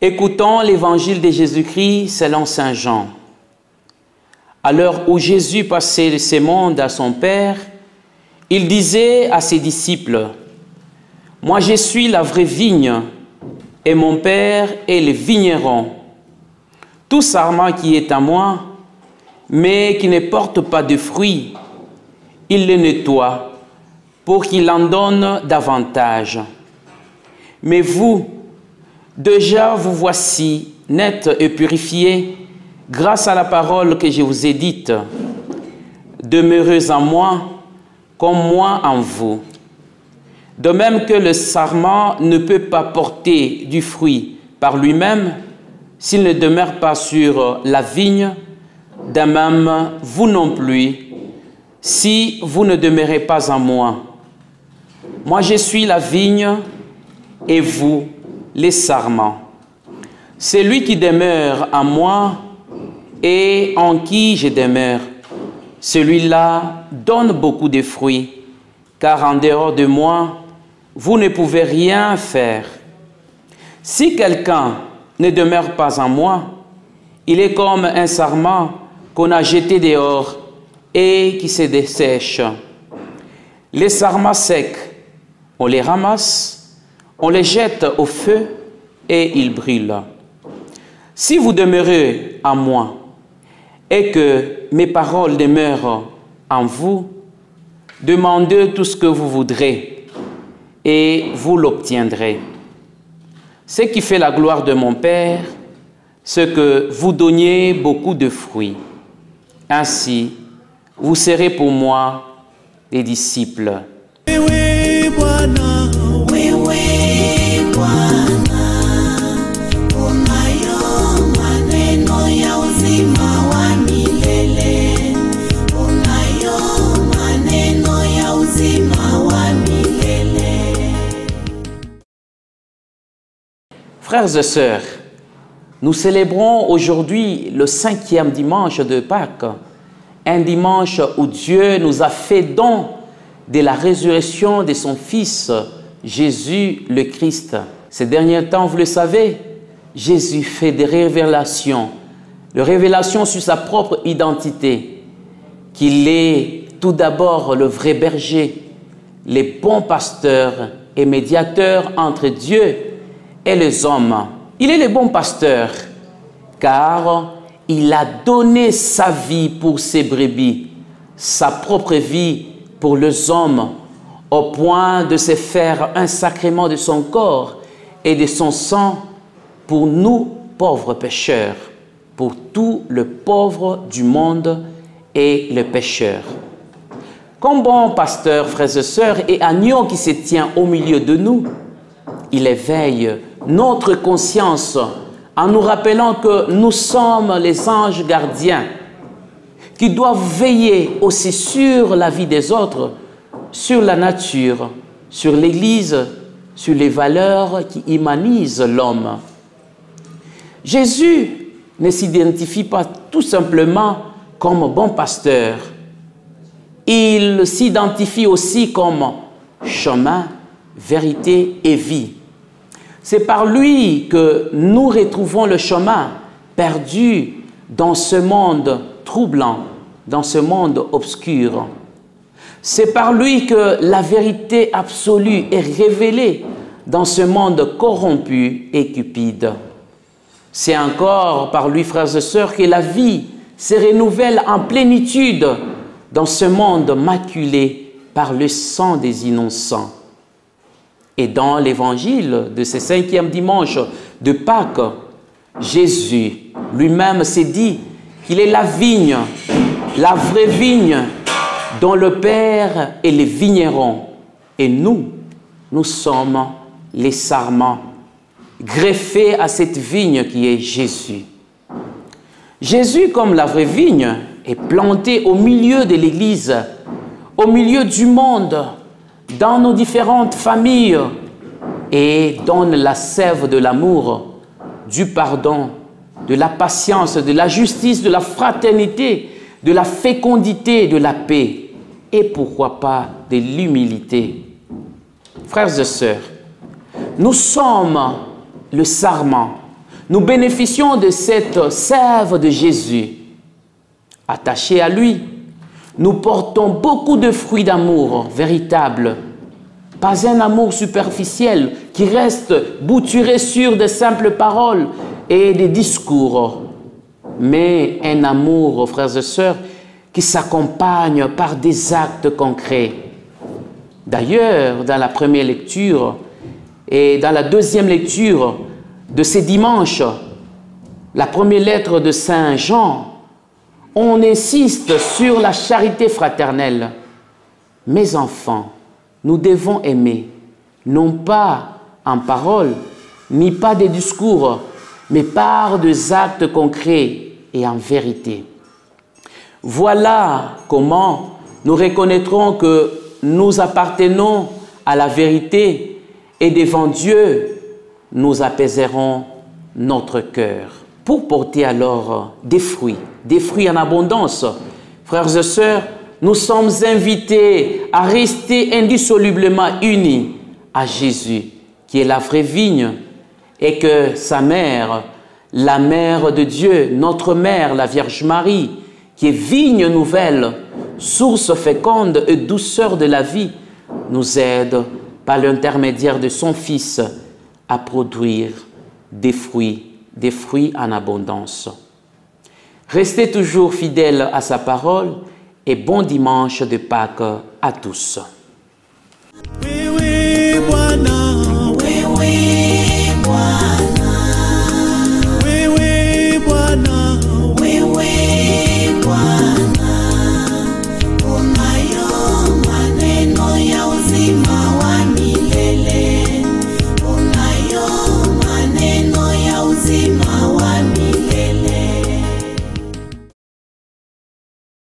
Écoutons l'évangile de Jésus-Christ selon saint Jean. À l'heure où Jésus passait de ce monde à son Père, il disait à ses disciples, « Moi je suis la vraie vigne, et mon Père est le vigneron. Tout sarment qui est à moi, mais qui ne porte pas de fruits, il le nettoie pour qu'il en donne davantage. Mais vous, déjà vous voici nets et purifiés grâce à la parole que je vous ai dite. Demeurez en moi comme moi en vous. De même que le sarment ne peut pas porter du fruit par lui-même s'il ne demeure pas sur la vigne, de même vous non plus, si vous ne demeurez pas en moi. Moi je suis la vigne et vous les sarments. Celui qui demeure en moi et en qui je demeure, celui-là donne beaucoup de fruits, car en dehors de moi, vous ne pouvez rien faire. Si quelqu'un ne demeure pas en moi, il est comme un sarment qu'on a jeté dehors et qui se dessèche. Les sarments secs, on les ramasse, on les jette au feu et ils brûlent. Si vous demeurez en moi et que mes paroles demeurent en vous, demandez tout ce que vous voudrez et vous l'obtiendrez. Ce qui fait la gloire de mon Père, c'est que vous donniez beaucoup de fruits. Ainsi, vous serez pour moi des disciples. Frères et sœurs, nous célébrons aujourd'hui le 5e dimanche de Pâques, un dimanche où Dieu nous a fait don de la résurrection de son Fils, Jésus le Christ. Ces derniers temps, vous le savez, Jésus fait des révélations sur sa propre identité, qu'il est tout d'abord le vrai berger, le bon pasteur et médiateur entre Dieu et les hommes. Il est le bon pasteur, car il a donné sa vie pour ses brebis, sa propre vie pour les hommes, au point de se faire un sacrement de son corps et de son sang pour nous, pauvres pécheurs, pour tous les pauvres du monde et les pécheurs. Comme bon pasteur, frères et sœurs, et agneau qui se tient au milieu de nous, il éveille notre conscience en nous rappelant que nous sommes les anges gardiens qui doivent veiller aussi sur la vie des autres, sur la nature, sur l'Église, sur les valeurs qui humanisent l'homme. Jésus ne s'identifie pas tout simplement comme bon pasteur. Il s'identifie aussi comme chemin, vérité et vie. C'est par lui que nous retrouvons le chemin perdu dans ce monde troublant, dans ce monde obscur. C'est par lui que la vérité absolue est révélée dans ce monde corrompu et cupide. C'est encore par lui, frères et sœurs, que la vie se renouvelle en plénitude dans ce monde maculé par le sang des innocents. Et dans l'évangile de ce 5e dimanche de Pâques, Jésus lui-même s'est dit qu'il est la vigne, la vraie vigne dont le Père est le vigneron. Et nous sommes les sarments greffés à cette vigne qui est Jésus. Jésus, comme la vraie vigne, est planté au milieu de l'Église, au milieu du monde, dans nos différentes familles, et donne la sève de l'amour, du pardon, de la patience, de la justice, de la fraternité, de la fécondité, de la paix, et pourquoi pas de l'humilité. Frères et sœurs, nous sommes le sarment, nous bénéficions de cette sève de Jésus. Attachés à lui, nous portons beaucoup de fruits d'amour véritables. Pas un amour superficiel qui reste bouturé sur de simples paroles et des discours, mais un amour, frères et sœurs, qui s'accompagne par des actes concrets. D'ailleurs, dans la première lecture et dans la deuxième lecture de ces dimanches, la première lettre de Saint Jean, on insiste sur la charité fraternelle. Mes enfants, nous devons aimer, non pas en parole, ni pas des discours, mais par des actes concrets et en vérité. Voilà comment nous reconnaîtrons que nous appartenons à la vérité et devant Dieu, nous apaiserons notre cœur pour porter alors des fruits en abondance. Frères et sœurs, nous sommes invités à rester indissolublement unis à Jésus, qui est la vraie vigne, et que sa mère, la mère de Dieu, notre mère, la Vierge Marie, qui est vigne nouvelle, source féconde et douceur de la vie, nous aide par l'intermédiaire de son Fils à produire des fruits en abondance. Restez toujours fidèles à sa parole et bon dimanche de Pâques à tous. Oui, oui,